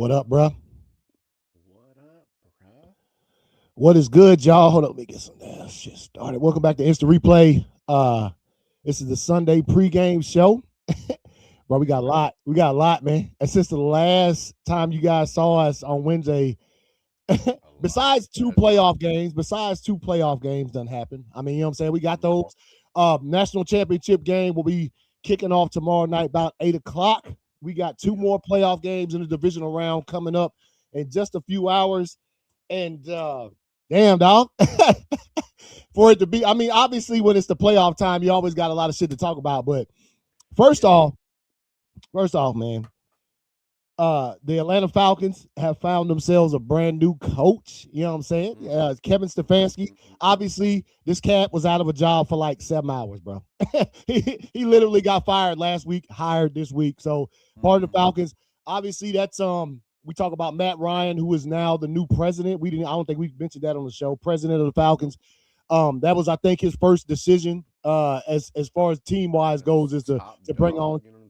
What up, bro? What up, bro? What is good, y'all? Hold up, let me get some damn shit started. Welcome back to Instant Replay. This is the Sunday pregame show. Bro, we Yes, got a sir. lot. We got a lot, man. And since the last time you guys saw us on Wednesday, A lot besides two has happened. playoff games done happen. I mean, you know what I'm saying? We got Mhm. those. National championship game will be kicking off tomorrow night about 8 o'clock. We got two Yep. more playoff games in the divisional round coming up in just a few hours. And damn, dog. For it to be, I mean, obviously when it's the playoff time, you always got a lot of shit to talk about. But first Yeah. off, first off, man, the Atlanta Falcons have found themselves a brand new coach. You know what I'm saying? Mhm. Kevin Stefanski. Mhm. Mhm. Obviously, this cat was out of a job for like 7 hours, bro. he literally got fired last week, hired this week. So part of the Mhm. Falcons. Obviously, that's we talk about Matt Ryan, who is now the new president. We didn't. I don't think we mentioned that on the show. President of the Nope. Falcons. That was, I think, his first decision. As far as team wise goes, As is top to bring on, dog, you know what I'm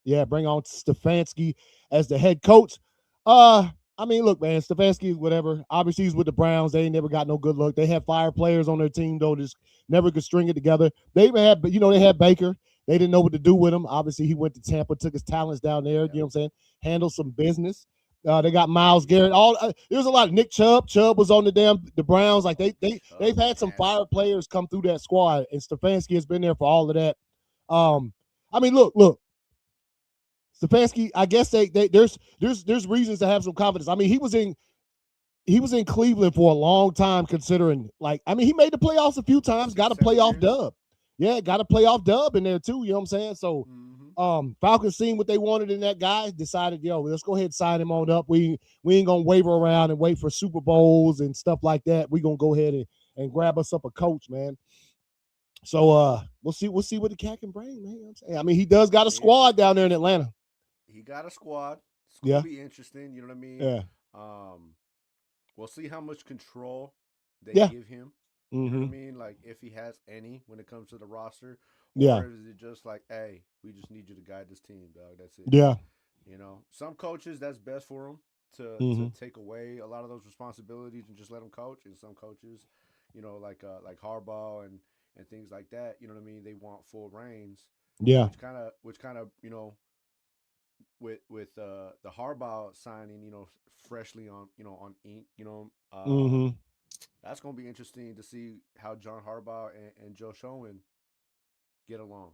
saying? bring on Stefanski as the head coach. Uh, I mean, look, man, Stefanski is whatever. Obviously, he's with the Browns. They ain't never got no good luck. They had fire players on their team though, just never could string it together. They even had, they had Baker. They didn't know what to do with him. Obviously, he went to Tampa, took his talents down there. You know Yep. what I'm saying? Handled some business. They got Miles Mhm. Garrett. All there's a lot of Nick Chubb. Chubb was on the Browns. Like Oh, Nick they've Chubb is had some fire nasty. players come through that squad, and Stefanski has been there for all of that. I mean, look, Stefanski, I guess there's reasons to have some confidence. I mean, he was in Cleveland for a long time, considering like I mean, he made the playoffs a few times, got a 6, 7 playoff years. dub. Yeah, got a playoff dub in there too. You know what I'm saying? So Mhm. Falcons seen what they wanted in that guy, decided, yo, let's go ahead and sign him on up. We ain't gonna waver around and wait for Super Bowls and stuff like that. We gonna go ahead and grab us up a coach, man. So we'll see what the cat can bring, man. You know what I'm saying? I mean, he does I got a mean, squad down there in Atlanta. he got a squad. It's gonna Yeah, be interesting. You know what I mean? yeah, Um, we'll see how much control they yeah. give him. You know what I Mm-hmm. mean? Like if he has any when it comes to the roster, Yeah, or is it just like, hey, we just need you to guide this team, dog. That's it. yeah. You know, some coaches that's best for them to Mm-hmm. take away a lot of those responsibilities and just let them coach. And some coaches, like Harbaugh and things like that. You know what I mean? They want full reins, Yeah. which kind of with the Harbaugh signing, freshly on ink, Mm-hmm. that's gonna be interesting to see how John Harbaugh and Joe Schoen get along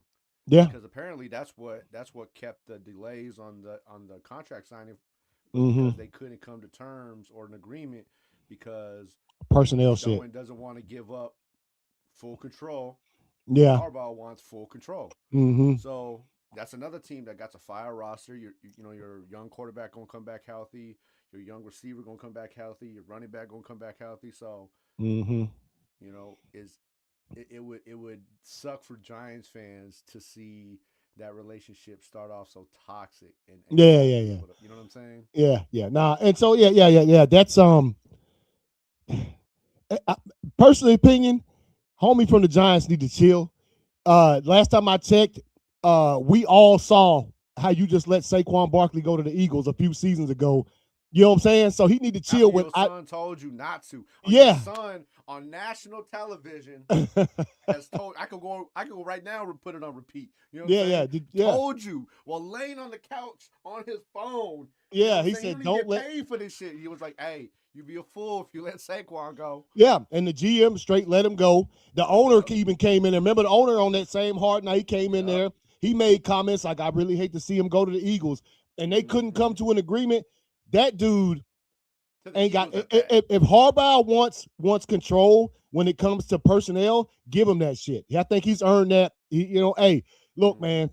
Yeah. because apparently that's what kept the delays on the contract signing was Mm-hmm. because they couldn't come to terms or an agreement because Personnel shit. Schoen doesn't want to give up full control and Yeah. Harbaugh wants full control. Mm-hmm. So that's another team that got a fire roster. Your young quarterback gonna come back healthy. Your young receiver gonna come back healthy. Your running back gonna come back healthy. So Mm-hmm. is it would suck for Giants fans to see that relationship start off so toxic and Yeah, not yeah, be yeah. able to. You know what I'm saying? Yeah, yeah. Nah, and so yeah. That's I- personal opinion, homie from the Giants need to chill. Last time I checked, we all saw how you just let Saquon Barkley go to the Eagles a few seasons ago. You know what I'm saying? So he need to chill After with your son told you not to, or your yeah. son on national television has told I could go right now and put it on repeat. You know what I'm Yeah, yeah, saying? yeah, Told you while laying on the couch on his phone. You know what yeah. I'm He saying? You said, don't even "Don't get let." paid for this shit. He was like, "Hey, you be a fool if you let Saquon go." Yeah, and the GM straight let him go. The owner Yep. even came in there. Remember the owner on that same hard night? He came in Yep. there. He made comments like, "I really hate to see him go to the Eagles," and they couldn't Mm-hmm. come to an agreement. That dude To the ain't got. Eagles at that. If Harbaugh wants control when it comes to personnel, give him that shit. I think he's earned that. Hey, look, Mm-hmm. man.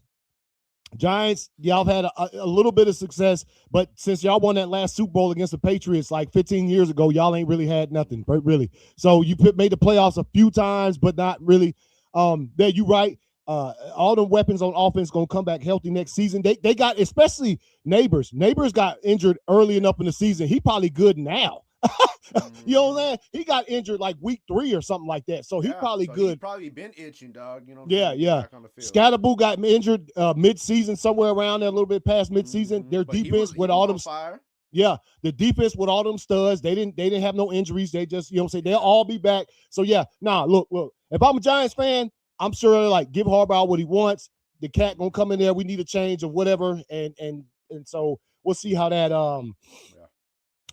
Giants, y'all have had a little bit of success, but since y'all won that last Super Bowl against the Patriots like 15 years ago, y'all ain't really had nothing, really. So you made the playoffs a few times, but not really. There, you right. All the weapons on offense gonna come back healthy next season. They got especially neighbors. Neighbors got injured early enough in the season. He probably good now. You know what I'm Mm-hmm. saying? He got injured like week 3 or something like that. So he Yeah. probably So he good. probably been itching, dog. You know what I'm saying, Yeah, to get yeah. back on the field. Scatterboo got injured mid-season, somewhere around there, a little bit past mid-season. Mm-hmm. Their But he was defense he with was all on them, fire. Yeah, the defense with all them studs, they didn't have no injuries. They just, you know what I'm saying, they'll all be back. So yeah, look. If I'm a Giants fan, I'm sure like give Harbaugh what he wants. The cat gonna come in there. We need a change or whatever, and so we'll see Yeah.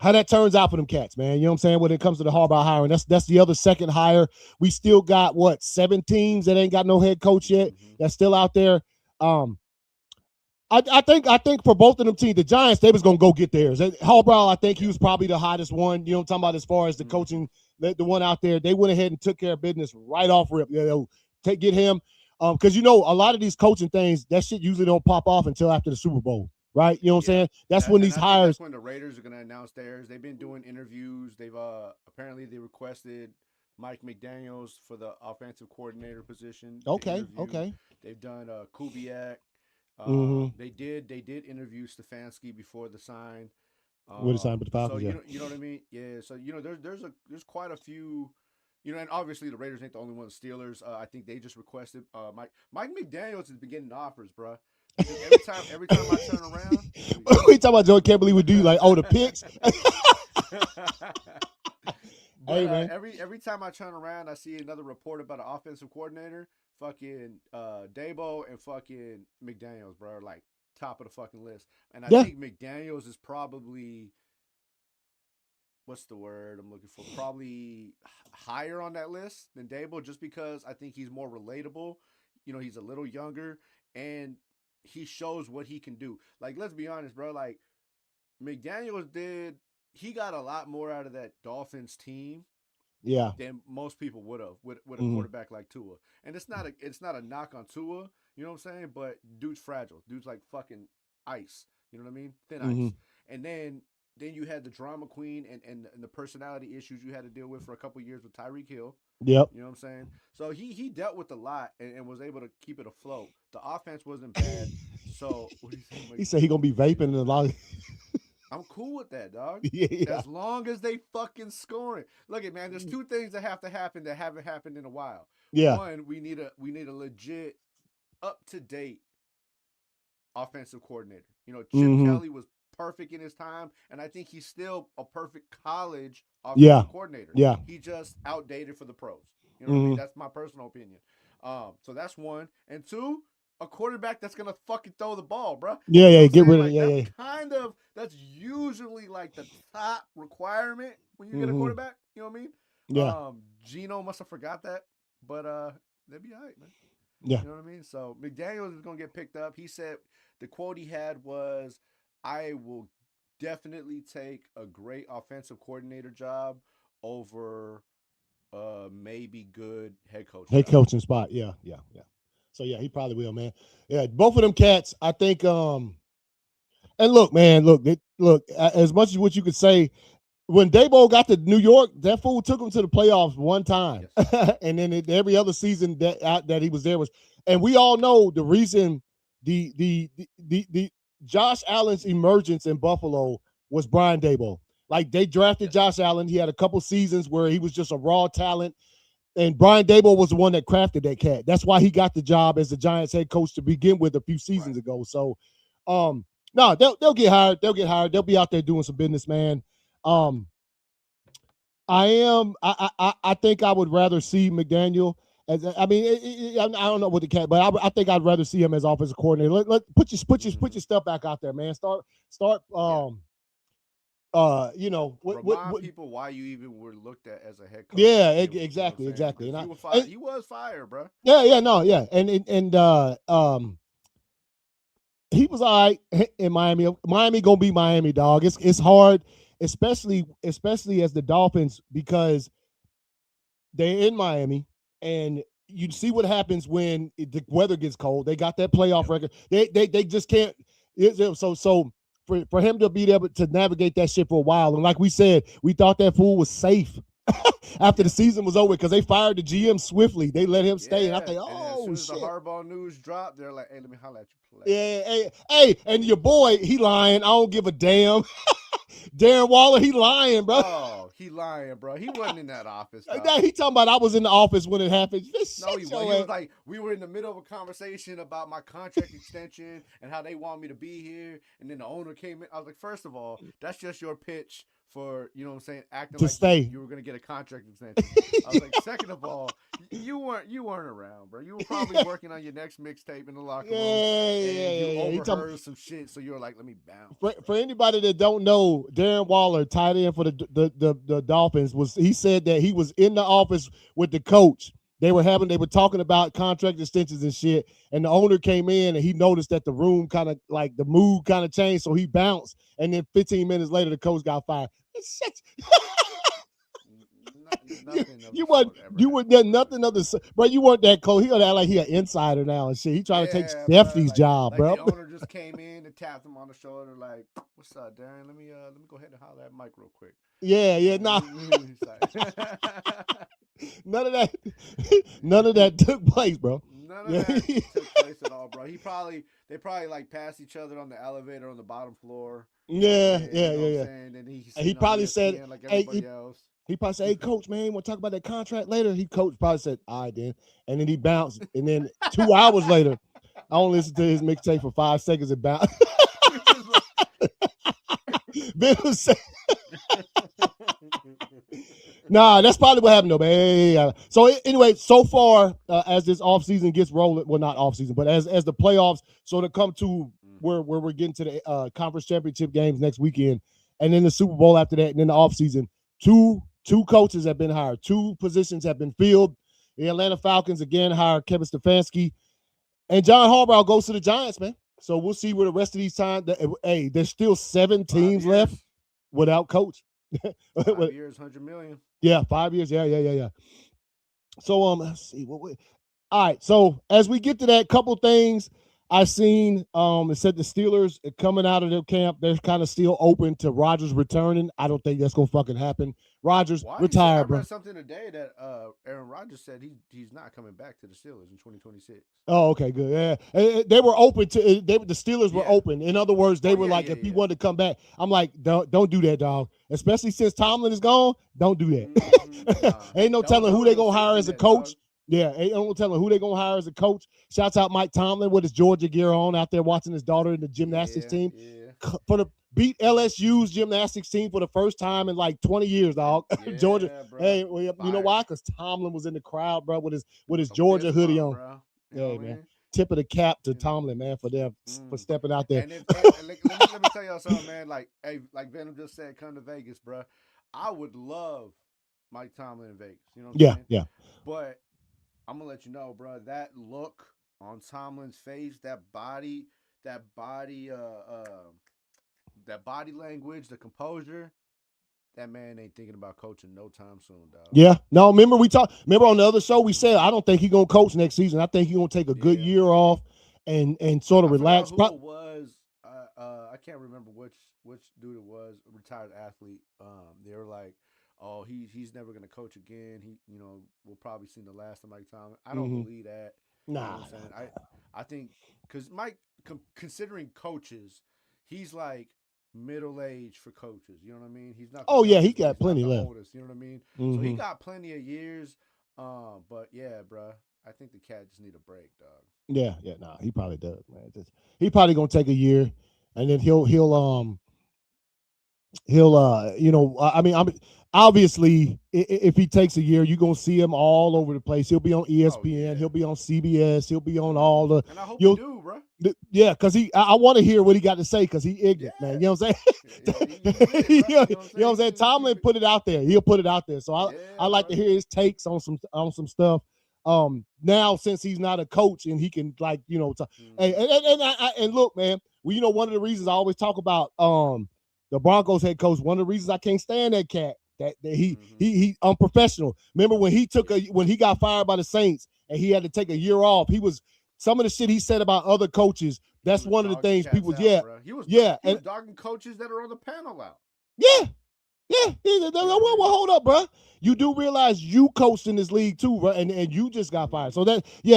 how that turns out for them cats, man. You know what I'm saying? When it comes to the Harbaugh hiring, that's the other second hire. We still got what 7 teams that ain't got no head coach yet. That's still out there. I think for both of them teams, the Giants, they was gonna go get theirs. Harbaugh, I think he was probably the hottest one. You know what I'm talking about as far as the coaching, the one out there. They went ahead and took care of business right off rip. Get him. Because a lot of these coaching things, that shit usually don't pop off until after the Super Bowl. Right? You know what I'm saying? That's when these hires. That's when the Raiders are gonna announce theirs. They've been doing interviews. They've apparently they requested Mike McDaniels for the offensive coordinator position. Okay. They've done Kubiak. They did interview Stefanski before the sign. With the sign with the Falcons, so you know what I mean? Yeah. So there's quite a few, and obviously the Raiders ain't the only one. The Steelers, I think they just requested Mike McDaniels has been getting offers, bro. Every time I turn around, we talking about Joe can't believe we do like the picks. But, hey man, every time I turn around, I see another report about an offensive coordinator. Fucking Dabo and fucking McDaniels, bro, are like top of the fucking list. And I think McDaniels is probably, what's the word I'm looking for? Probably higher on that list than Dabo, just because I think he's more relatable. He's a little younger and he shows what he can do. Like, let's be honest, bro. Like, McDaniels he got a lot more out of that Dolphins team. Yeah. Than most people would have with a quarterback like Tua. And it's not a knock on Tua, you know what I'm saying? But dude's fragile. Dude's like fucking ice. You know what I mean? Thin ice. And then you had the drama queen and the personality issues you had to deal with for a couple of years with Tyreek Hill. Yep. You know what I'm saying? So he dealt with a lot and was able to keep it afloat. The offense wasn't bad. So what do you think? He said he gonna be vaping in a lot. I'm cool with that, dog. Yeah. As long as they fucking scoring. Look at man, there's 2 things that have to happen that haven't happened in a while. Yeah. One, we need a legit, up to date offensive coordinator. Chip Kelly was perfect in his time, and I think he's still a perfect college offensive coordinator. Yeah. He just outdated for the pros. You know what I mean? That's my personal opinion. So that's one. And 2, a quarterback that's gonna fucking throw the ball, bro. Yeah, get rid of it. That's usually like the top requirement when you get a quarterback. You know what I mean? Yeah. Gino must have forgot that, but they'd be all right, man. Yeah. You know what I mean? So McDaniels is gonna get picked up. He said the quote he had was, "I will definitely take a great offensive coordinator job over maybe good head coach. Head coaching spot. Yeah. So yeah, he probably will, man. Yeah, both of them cats, I think. And look, man, look. As much as what you could say, when Dabo got to New York, that fool took him to the playoffs one time, and then every other season that he was there was. And we all know the reason the Josh Allen's emergence in Buffalo was Brian Dabo. Like they drafted Josh Allen, he had a couple seasons where he was just a raw talent. And Brian Dabo was the one that crafted that cat. That's why he got the job as the Giants head coach to begin with a few seasons ago. So, no, they'll get hired. They'll be out there doing some business, man. I think I would rather see McDaniel as. I don't know what the cat, but I think I'd rather see him as offensive coordinator. Let put your stuff back out there, man. Start. Remind people why you even were looked at as a head coach. Yeah, exactly. And he was fired, bro. Yeah, and he was all right in Miami. Miami gonna be Miami, dog. It's hard, especially as the Dolphins, because they're in Miami, and you see what happens when the weather gets cold. They got that playoff record. They just can't. So. For him to be able to navigate that shit for a while, and like we said, we thought that fool was safe after the season was over because they fired the GM swiftly. They let him stay, and I think, and as soon as the Harbaugh news dropped, they're like, "Hey, let me holler at you, play." Yeah, hey, and your boy, he lying. I don't give a damn. Darren Waller, he lying, bro. Oh, He lying, bro. He wasn't in that office. He talking about I was in the office when it happened. No, he was like, we were in the middle of a conversation about my contract extension and how they want me to be here. And then the owner came in. I was like, first of all, that's just your pitch for, you know what I'm saying, acting to like stay. You were gonna get a contract extension. I was like, second of all, you weren't around, bro. You were probably working on your next mixtape in the locker room. And you overheard some shit, so you were like, let me bounce. For anybody that don't know, Darren Waller, tight end for the Dolphins, he said that he was in the office with the coach. They were talking about contract extensions and shit, and the owner came in and he noticed that the room kind of like the mood kind of changed, so he bounced, and then 15 minutes later the coach got fired. You weren't nothing of the bro. You weren't that close. He gonna act like he an insider now and shit. He trying to take Stephanie's job, bro. The owner just came in and tapped him on the shoulder, like, "What's up, Darren? Let me go ahead and holler at Mike real quick." Yeah, nah. None of that took place, bro. None of that took place at all, bro. They probably like passed each other on the elevator on the bottom floor. Yeah. And he probably said, like everybody else. He probably said, "Hey, coach, man, want to talk about that contract later?" Coach probably said, "All right, then." And then he bounced. And then 2 hours later, I only listened to his mixtape for 5 seconds and bounced. Ben was saying, nah, that's probably what happened, though, man. So anyway, so far, as this offseason gets rolling, well, not offseason, but as the playoffs sort of come to where we're getting to the conference championship games next weekend, and then the Super Bowl after that, and then the offseason, two coaches have been hired. 2 positions have been filled. The Atlanta Falcons again hired Kevin Stefanski, and John Harbaugh goes to the Giants, man. So we'll see where the rest of these times. Hey, there's still 7 teams left without coach. 5 years, $100 million. Yeah, 5 years. Yeah. So let's see. All right. So as we get to that, couple things I seen. It said the Steelers coming out of their camp, they're kind of still open to Rodgers returning. I don't think that's gonna fucking happen. Rodgers retired, bro. I read something today that Aaron Rodgers said he's not coming back to the Steelers in 2026. Oh, okay, good. Yeah, they were open to. The Steelers were open. In other words, they were like, if he wanted to come back, I'm like, don't do that, dog. Especially since Tomlin is gone, don't do that. Ain't no telling who they gonna hire as a coach. Dog. Yeah, ain't no telling who they gonna hire as a coach. Shouts out Mike Tomlin with his Georgia gear on out there watching his daughter in the gymnastics team. For the beat LSU's gymnastics team for the first time in like 20 years, dog. Yeah, Georgia. Bro. Hey, well, you know why? Because Tomlin was in the crowd, bro, with his Georgia hoodie on. Bro. Yeah, man. Tip of the cap to Tomlin, man, for stepping out there. Let me tell y'all something, man. Like Venom just said, come to Vegas, bro. I would love Mike Tomlin in Vegas. You know what I'm saying? Yeah. But I'm gonna let you know, bro. That look on Tomlin's face, that body language, the composure. That man ain't thinking about coaching no time soon, dog. Yeah. No, remember on the other show we said I don't think he's gonna coach next season. I think he's gonna take a good year off and sort of relax. Who it was? I can't remember which dude it was, a retired athlete. They were like, oh, he's never gonna coach again. We'll probably see the last of Mike Tomlin. I don't believe that. Nah. You know I think because Mike, considering coaches, he's like middle age for coaches. You know what I mean? He's not. Oh yeah, he got plenty left. Oldest, you know what I mean? Mm-hmm. So he got plenty of years. But yeah, bro, I think the cat just need a break, dog. Yeah. Nah, he probably does, man. He probably gonna take a year, and then he'll obviously, if he takes a year, you're going to see him all over the place. He'll be on ESPN. Oh, yeah. He'll be on CBS. He'll be on all the. And I hope you do, bro. Yeah, because I want to hear what he got to say because he ignorant, man. You know what I'm saying? You know what I'm saying? Tomlin put it out there. He'll put it out there. So I like to hear his takes on some stuff. Now, since he's not a coach and he can, like, and look, man, well, one of the reasons I always talk about the Broncos head coach, one of the reasons I can't stand that cat, that he unprofessional. Remember when he got fired by the Saints and he had to take a year off, some of the shit he said about other coaches, that's one of the things people, he was dogging coaches that are on the panel out. Yeah. Well, hold up, bro. You do realize you coached in this league too, bro, and you just got fired. So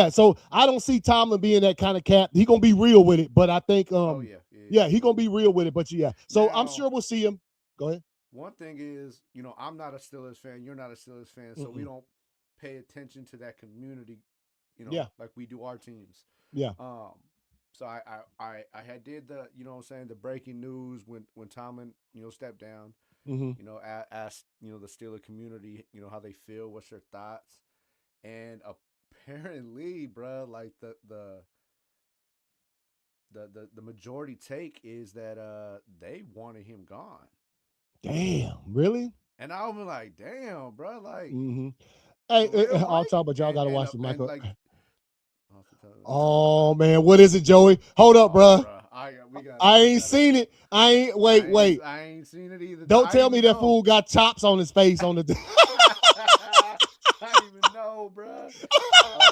so I don't see Tomlin being that kind of cat. He gonna be real with it, but I think, he gonna be real with it. But yeah. So now, I'm sure we'll see him. Go ahead. one thing is, I'm not a Steelers fan. You're not a Steelers fan, so we don't pay attention to that community, Yeah. like we do our teams. Yeah. So I had did the, what I'm saying, the breaking news when Tomlin, stepped down. Asked, the Steeler community, how they feel, what's their thoughts, and apparently, bro, like the majority take is that they wanted him gone. Damn, really? And I was like, damn, bro, like, Hey, real, I'll Mike? talk, but y'all gotta watch the Michael. Like, oh man, what is it, Joey? Hold up, bro. I ain't seen it. I ain't. Wait. I ain't seen it either. Don't tell me that fool got chops on his face on the. I didn't even know, bro.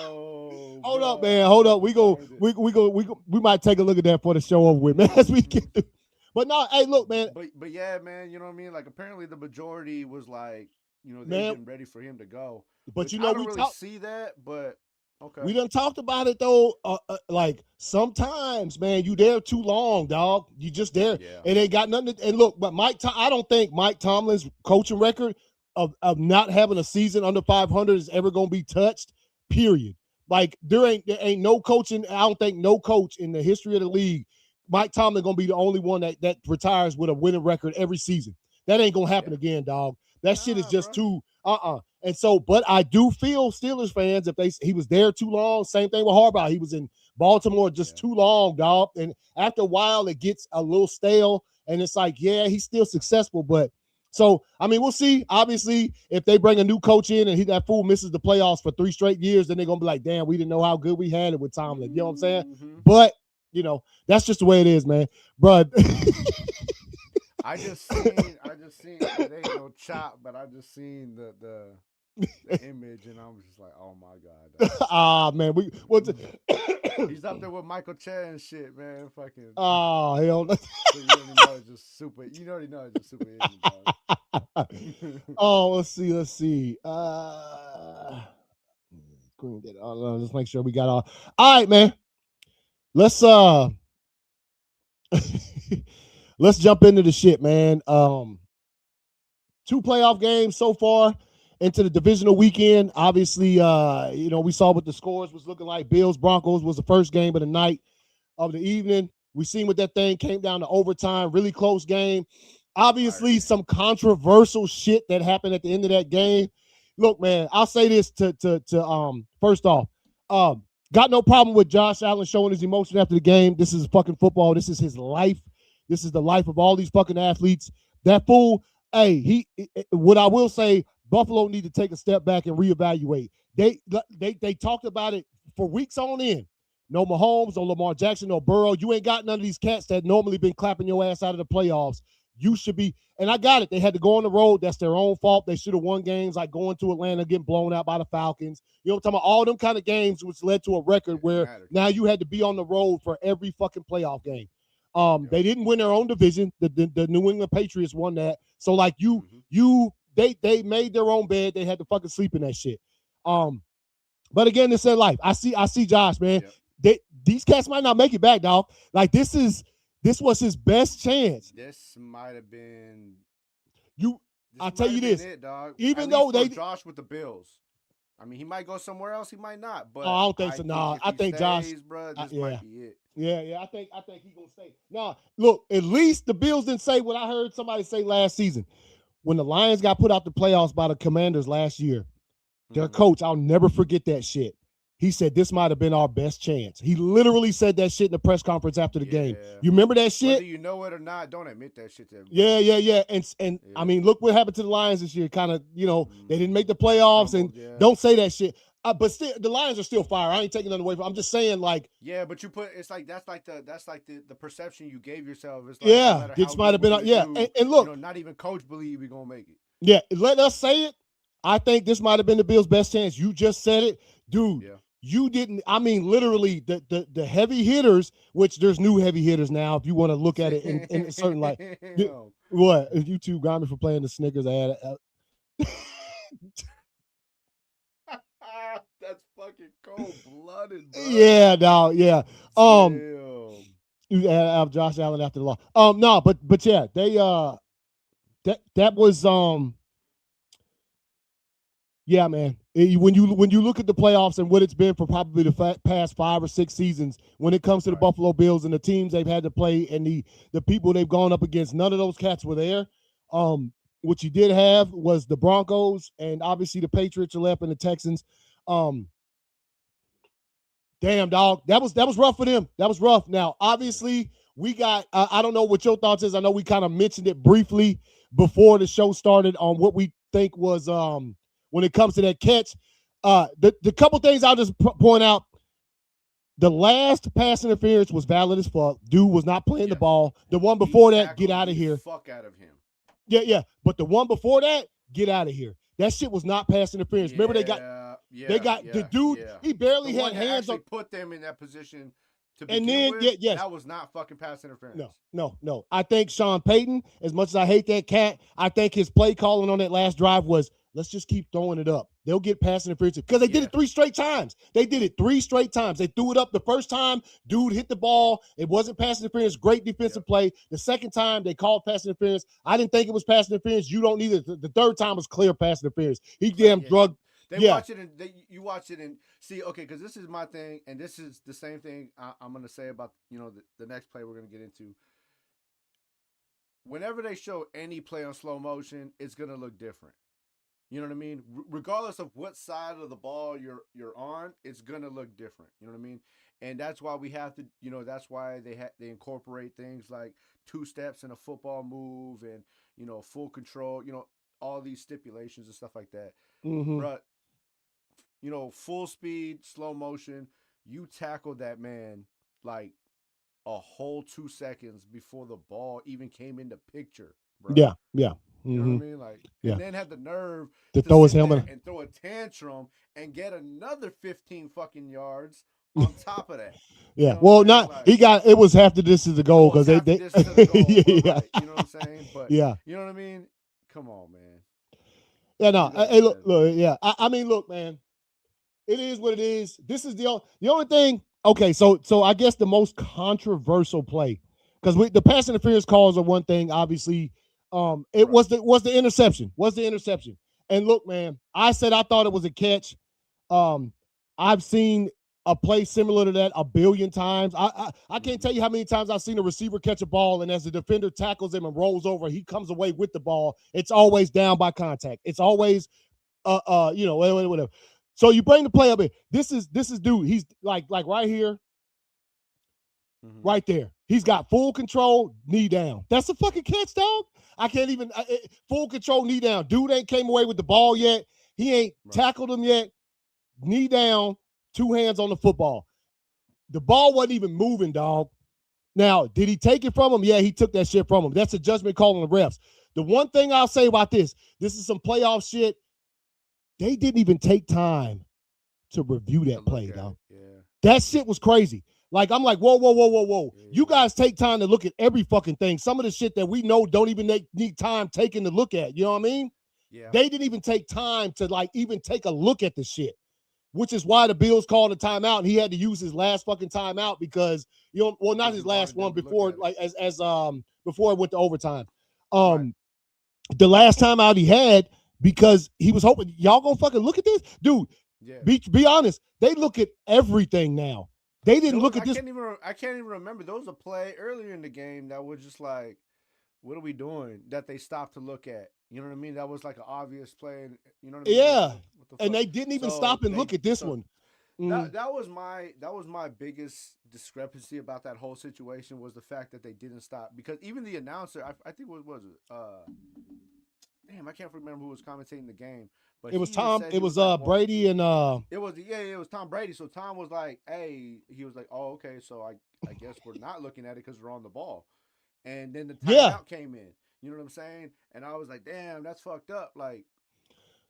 Oh, hold up, man. Hold up. We might take a look at that for the show over with, man. As we get through. But no, hey, look, man. But yeah, man. You know what I mean? Like, apparently the majority was like, they're getting ready for him to go. But I don't really see that. But okay, we done talked about it though. Like sometimes, man, you there too long, dog. You just there. Yeah. It ain't got nothing. And look, but I don't think Mike Tomlin's coaching record of not having a season under 500 is ever gonna be touched. Period. Like there ain't no coaching. I don't think no coach in the history of the league. Mike Tomlin gonna be the only one that retires with a winning record every season. That ain't gonna happen again, dog. That shit is just too And so, but I do feel Steelers fans, if he was there too long, same thing with Harbaugh. He was in Baltimore just too long, dog. And after a while, it gets a little stale. And it's like, yeah, he's still successful. But so, I mean, we'll see. Obviously, if they bring a new coach in and that fool misses the playoffs for 3 straight years, then they're going to be like, damn, we didn't know how good we had it with Tomlin. You know what I'm saying? Mm-hmm. But, that's just the way it is, man. But I just seen it ain't no chop, but I just seen the image, and I was just like, oh my god. Man, he's up there with Michael Che and shit, man. Fucking hell no. So you already know it's just super. You already know it's just super easy, dog. Let's see. Let's make sure we got all right, man. Let's let's jump into the shit, man. 2 playoff games so far into the divisional weekend. Obviously, we saw what the scores was looking like. Bills Broncos was the first game of the night of the evening. We seen what that thing came down to overtime, really close game. Obviously, some controversial shit that happened at the end of that game. Look, man, I'll say this to first off, got no problem with Josh Allen showing his emotion after the game. This is fucking football. This is his life. This is the life of all these fucking athletes. That fool, hey, what I will say, Buffalo need to take a step back and reevaluate. They talked about it for weeks on end. No Mahomes, no Lamar Jackson, no Burrow. You ain't got none of these cats that normally been clapping your ass out of the playoffs. You should be, and I got it. They had to go on the road. That's their own fault. They should have won games like going to Atlanta, getting blown out by the Falcons. You know what I'm talking about? All them kind of games, which led to a record where now you had to be on the road for every fucking playoff game. They didn't win their own division. The New England Patriots won that. So like they made their own bed. They had to fucking sleep in that shit. But again, this is life. I see Josh, man. These cats might not make it back, dog. Like this was his best chance. This might have been I'll tell you this, dog. Even though they Josh with the Bills. I mean, he might go somewhere else. He might not. But I don't think so. No, I think Josh, bro, this might be it. Yeah. I think he's gonna stay. Now, look, at least the Bills didn't say what I heard somebody say last season when the Lions got put out the playoffs by the Commanders last year. Their coach, I'll never forget that shit. He said this might have been our best chance. He literally said that shit in the press conference after the game. You remember that shit? Whether you know it or not, don't admit that shit to everybody. Yeah. And I mean, look what happened to the Lions this year. Kind of, they didn't make the playoffs, and don't say that shit. But still, the Lions are still fire. I ain't taking nothing away from. I'm just saying, like, but you put that's like the perception you gave yourself. It's like, this might have been and look, not even coach believe we gonna make it. Yeah, let us say it. I think this might have been the Bills' best chance. You just said it, dude. Yeah. You didn't. I mean, literally, the heavy hitters, which there's new heavy hitters now. If you want to look at it in a certain light, what if you two got me for playing the Snickers? That's fucking cold blooded, bro. Yeah, dog. Yeah. You have Josh Allen after the law. No, but yeah, That was yeah, man. When you look at the playoffs and what it's been for probably the past 5 or 6 seasons, when it comes to the Buffalo Bills and the teams they've had to play and the people they've gone up against, none of those cats were there. What you did have was the Broncos and obviously the Patriots are left and the Texans. Damn, dog, that was rough for them. That was rough. Now, obviously, we got. I don't know what your thoughts is. I know we kind of mentioned it briefly before the show started on what we think was when it comes to that catch. The couple things I'll just point out. The last pass interference was valid as fuck. Dude was not playing the ball. The one before that, get out of here. Fuck out of him. Yeah. But the one before that, get out of here. That shit was not pass interference. Remember they got the dude. He barely had hands on. Put them in that position to begin with. That was not fucking pass interference. No. I think Sean Payton, as much as I hate that cat, I think his play calling on that last drive was, let's just keep throwing it up. They'll get pass interference because they did it 3 straight times. They did it 3 straight times. They threw it up the first time. Dude hit the ball. It wasn't pass interference. Great defensive play. The second time they called pass interference. I didn't think it was pass interference. You don't either. The third time was clear pass interference. He damn drug. They watch it and you watch it and see. Okay, because this is my thing, and this is the same thing I'm going to say about the next play we're going to get into. Whenever they show any play on slow motion, it's going to look different. You know what I mean? Regardless of what side of the ball you're on, it's gonna look different. You know what I mean? And that's why we have to, that's why they incorporate things like 2 steps in a football move and full control. All these stipulations and stuff like that. Mm-hmm. But full speed, slow motion. You tackled that man like a whole 2 seconds before the ball even came into picture, bro. Yeah. You know what I mean? Like, and then had the nerve to throw his helmet and throw a tantrum and get another 15 fucking yards on top of that. Yeah. Well, not like, he got it was half the distance to goal because they you know what I'm saying? But yeah, you know what I mean? Come on, man. Yeah, no. Hey, look, yeah. I mean, look, man. It is what it is. This is the only thing. Okay, so I guess the most controversial play because the pass interference calls are one thing, obviously. It was the interception. And look, man, I said I thought it was a catch. I've seen a play similar to that a billion times. I can't tell you how many times I've seen a receiver catch a ball, and as the defender tackles him and rolls over, he comes away with the ball. It's always down by contact. It's always whatever. So you bring the play up here. This is dude. He's like right here. Right there. He's got full control, knee down. That's a fucking catch, dog. I can't even full control, knee down. Dude ain't came away with the ball yet. He ain't tackled him yet. Knee down, 2 hands on the football. The ball wasn't even moving, dog. Now, did he take it from him? Yeah, he took that shit from him. That's a judgment call on the refs. The one thing I'll say about this is some playoff shit. They didn't even take time to review that play, dog. Yeah. That shit was crazy. Like, I'm like, whoa. Yeah. You guys take time to look at every fucking thing. Some of the shit that we know don't even need time taken to look at. You know what I mean? Yeah. They didn't even take time to, like, even take a look at the shit, which is why the Bills called a timeout, and he had to use his last fucking timeout because, not his last one before, like, as before it went to overtime. The last timeout he had because he was hoping, y'all gonna fucking look at this? Dude, be honest. They look at everything now. They didn't look at this. I can't even remember. There was a play earlier in the game that was just like, what are we doing? That they stopped to look at. You know what I mean? That was like an obvious play. You know what I mean? Yeah. And they didn't even stop and look at this one. That was my biggest discrepancy about that whole situation was the fact that they didn't stop because even the announcer, I think what was it? Damn, I can't remember who was commentating the game. But it was Tom. It was Brady and It was Tom Brady. So Tom was like, "Hey," he was like, "Oh, okay. So I guess we're not looking at it because we're on the ball." And then the timeout came in. You know what I'm saying? And I was like, "Damn, that's fucked up." Like,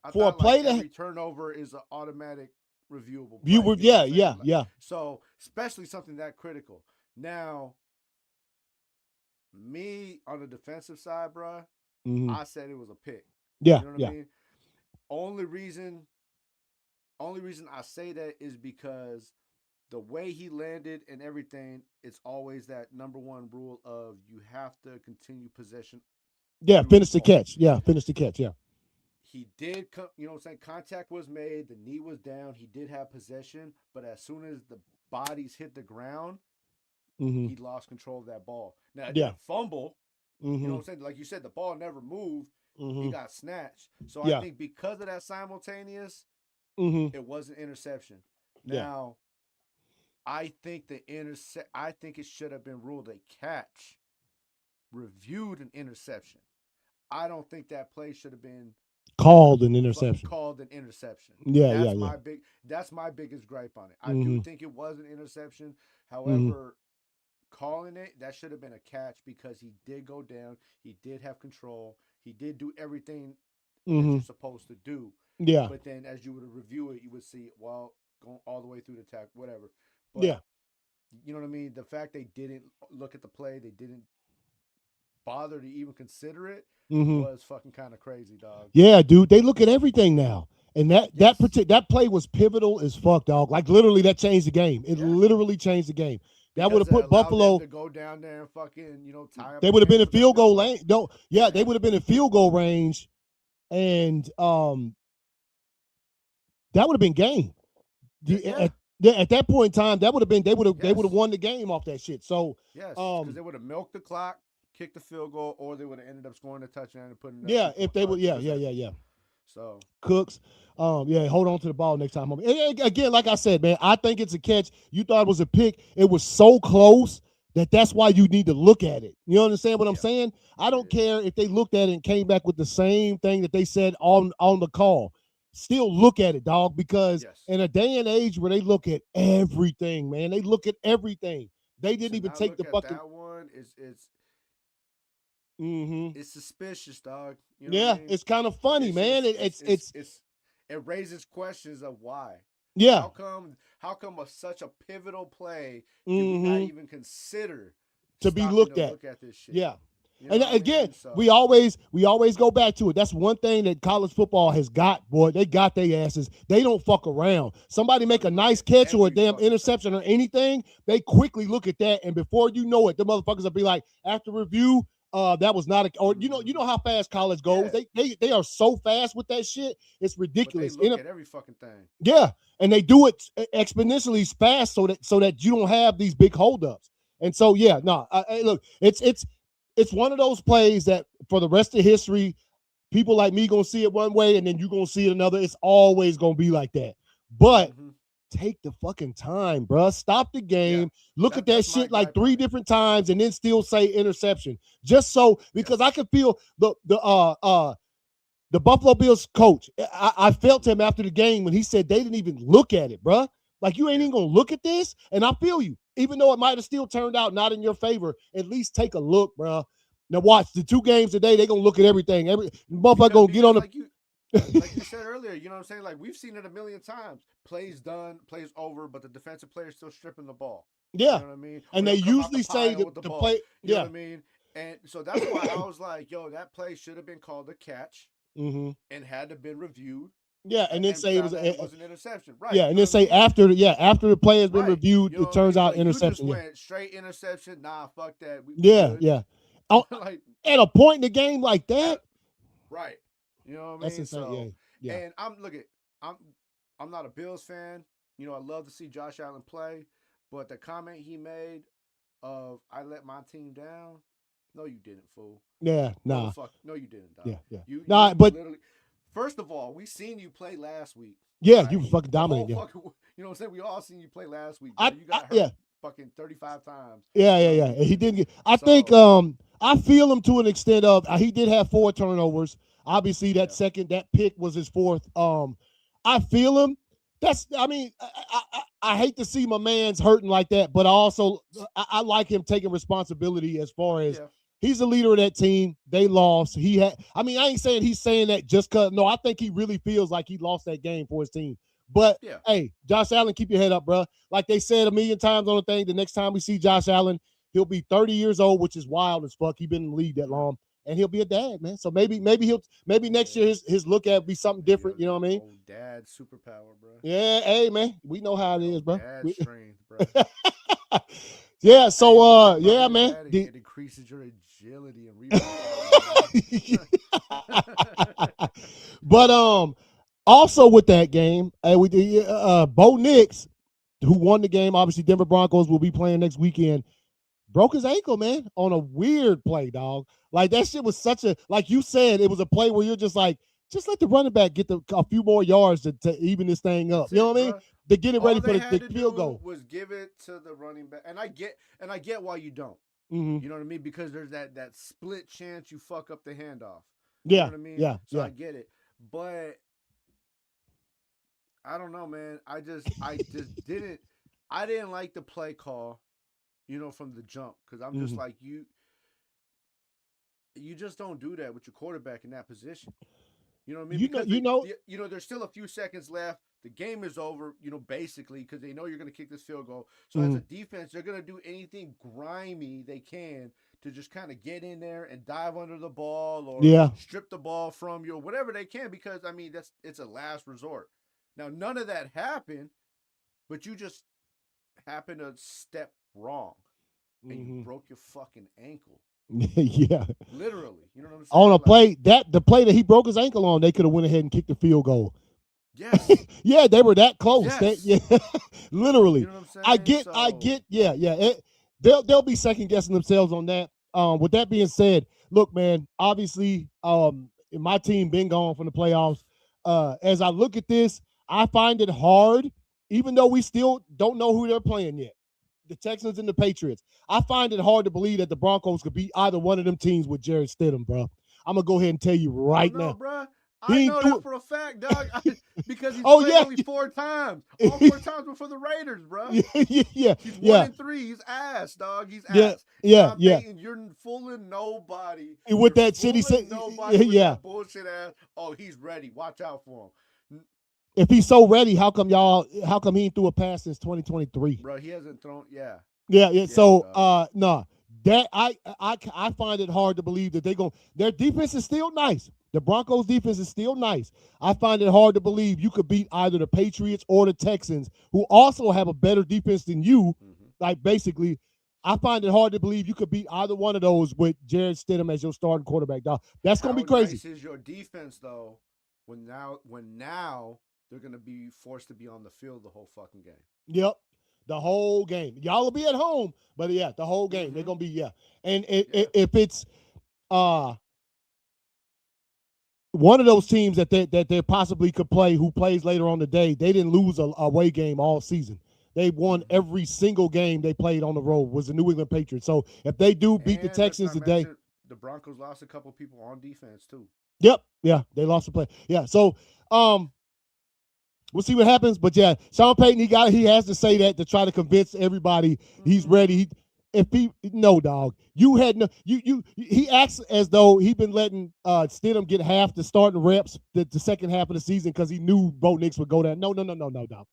I thought every turnover is an automatic reviewable play. Yeah. So especially something that critical. Now, me on the defensive side, bro, I said it was a pick. Yeah, you know what I mean? Only reason I say that is because the way he landed and everything, it's always that number one rule of you have to continue possession Yeah, finish the catch. Yeah, finish the catch. Yeah. He did, you know what I'm saying? Contact was made. The knee was down. He did have possession, but as soon as the bodies hit the ground, Mm-hmm. he lost control of that ball. Now it Yeah. didn't fumble. You know Mm-hmm. what I'm saying? Like you said, the ball never moved. It Mm-hmm. got snatched. So I Yeah. think because of that simultaneous, Mm-hmm. it was an interception. Yeah. Now I think it should have been ruled a catch, reviewed an interception. I don't think that play should have been Called an interception. called an interception. Yeah. Yeah. Yeah. That's my biggest gripe on it. I do Mm-hmm. think it was an interception. Mm-hmm. However, calling it, that should have been a catch because he did go down. He did have control. He did do everything that Mm-hmm. you're supposed to do. Yeah. But then as you would review it, you would see, well, going all the way through the tackle, whatever. But Yeah. you know what I mean? The fact they didn't look at the play, they didn't bother to even consider it Mm-hmm. was fucking kind of crazy, dog. Yeah, dude. They look at everything now. And Yes. that play was pivotal as fuck, dog. Like literally that changed the game. It literally changed the game. That would have put Buffalo to go down there and fucking, tie up. they would have been in with that field goal lane. No, yeah, they would have been in field goal range and that would have been game. At that point in time, that would have been they would have won the game off that shit. So yes, because they would have milked the clock, kicked the field goal, or they would have ended up scoring a touchdown and putting. Yeah, if they would, yeah. So Cooks, yeah, hold on to the ball next time, homie. And again, like I said, man, I think it's a catch. You thought it was a pick. It was so close that's why you need to look at it. You understand what I'm saying? I don't care if they looked at it and came back with the same thing that they said on the call. Still look at it, dog, because in a day and age where they look at everything, man, they look at everything. They didn't even take the fucking. That one it's Mm-hmm. It's suspicious, dog. You know what I mean? It's kind of funny, man. It raises questions of why. Yeah. How come such a pivotal play do we not even consider to be looked at? Look at this shit. Yeah. You know and again, we always go back to it. That's one thing that college football has got, boy. They got their asses. They don't fuck around. Somebody make a nice catch or a damn interception or anything, they quickly look at that, and before you know it, the motherfuckers will be like, after review, that was not a, or you know how fast college goes. Yeah. They are so fast with that shit. It's ridiculous. But they look at every fucking thing. Yeah, and they do it exponentially fast so that you don't have these big holdups. And so look, it's one of those plays that for the rest of history, people like me gonna see it one way and then you gonna see it another. It's always gonna be like that. But take the fucking time, bro. Stop the game. Look at that shit like 3 different times and then still say interception. Just so because I can feel the Buffalo Bills coach. I felt him after the game when he said they didn't even look at it, bro. Like you ain't even gonna look at this, and I feel you. Even though it might have still turned out not in your favor, at least take a look, bro. Now watch the 2 games today. They're gonna look at everything. Every motherfucker gonna get on the. Like you said earlier, you know what I'm saying? Like we've seen it a million times. Plays done, plays over, but the defensive player is still stripping the ball. Yeah, you know what I mean. And they usually say the play. You know what I mean? And so that's why I was like, yo, that play should have been called a catch and had to been reviewed. Yeah, and then say it was an interception, right? Yeah, and then say after the play has been reviewed, it turns out interception. You just went straight interception. Nah, fuck that. Yeah. Like, at a point in the game like that, right? You know what I mean? That's insane. So, yeah. And I'm not a Bills fan. You know, I love to see Josh Allen play, but the comment he made of "I let my team down," no, you didn't, fool. Yeah, nah. No, you didn't, dog. Yeah. You but literally. First of all, we seen you play last week. Yeah, right? You were fucking dominant. You know what I'm saying? We all seen you play last week. You got hurt fucking 35 times. Yeah. And he didn't get. I think I feel him to an extent of he did have 4 turnovers. Obviously, that pick was his 4th. I feel him. I hate to see my man's hurting like that, but I like him taking responsibility as far as. Yeah. He's the leader of that team. They lost. I ain't saying he's saying that just because. No, I think he really feels like he lost that game for his team. But, hey, Josh Allen, keep your head up, bro. Like they said a million times on the thing, the next time we see Josh Allen, he'll be 30 years old, which is wild as fuck. He's been in the league that long. And he'll be a dad, man. So maybe next year his look at be something different. You know what I mean? Dad superpower, bro. Yeah, hey, man. We know how it is, bro. Dad strength, bro. Yeah, so man. It increases your agility. agility and rebound. But also with that game, Bo Nix, who won the game, obviously Denver Broncos will be playing next weekend, broke his ankle, man, on a weird play, dog. Like that shit was such a, like you said, it was a play where you're just like, just let the running back get a few more yards to even this thing up. You know what I mean? To get it ready for the field goal. Was give it to the running back, and I get why you don't. Mm-hmm. You know what I mean? Because there's that split chance you fuck up the handoff. You know what I mean? Yeah. So I get it, but I don't know, man. I just didn't. I didn't like the play call, from the jump, because I'm just like you just don't do that with your quarterback in that position. You know what I mean? There's still a few seconds left. The game is over, basically, because they know you're going to kick this field goal. So as a defense, they're going to do anything grimy they can to just kind of get in there and dive under the ball or strip the ball from you or whatever they can, because, I mean, it's a last resort. Now, none of that happened, but you just happened to step wrong and you broke your fucking ankle. Yeah, literally. You know what I'm saying? On a play the play that he broke his ankle on, they could have went ahead and kicked the field goal. Yes. Yeah, they were that close. Yes. Literally. You know what I'm saying? I get. Yeah. They'll be second guessing themselves on that. With that being said, look, man. Obviously, my team been gone from the playoffs. As I look at this, I find it hard, even though we still don't know who they're playing yet. The Texans and the Patriots. I find it hard to believe that the Broncos could beat either one of them teams with Jarrett Stidham, bro. I'm going to go ahead and tell you now. Bro. I know that for a fact, dog, because he's played only 4 times. All 4 times before the Raiders, bro. Yeah. He's 1-3. He's ass, dog. He's ass. Yeah. You're fooling nobody. With that shit, he said, that bullshit ass. Oh, he's ready. Watch out for him. If he's so ready, how come he ain't threw a pass since 2023? Bro, he hasn't thrown. Yeah. So, no, that I find it hard to believe that their defense is still nice. The Broncos defense is still nice. I find it hard to believe you could beat either the Patriots or the Texans, who also have a better defense than you. Like, basically, I find it hard to believe you could beat either one of those with Jarrett Stidham as your starting quarterback. Dog. That's going to be crazy. How nice is your defense, though, when now they're going to be forced to be on the field the whole fucking game? Yep. The whole game. Y'all will be at home, but the whole game. They're going to be, And if it's one of those teams that they possibly could play who plays later on the day, they didn't lose a away game all season. They won every single game they played on the road was the New England Patriots. So if they do beat the Texans today. The Broncos lost a couple people on defense too. Yep. Yeah, they lost a play. Yeah. So we'll see what happens. But yeah, Sean Payton, he has to say that to try to convince everybody he's ready. Dog, you had no, he acts as though he'd been letting Stidham get half the starting reps the second half of the season because he knew Bo Nix would go there. No, dog.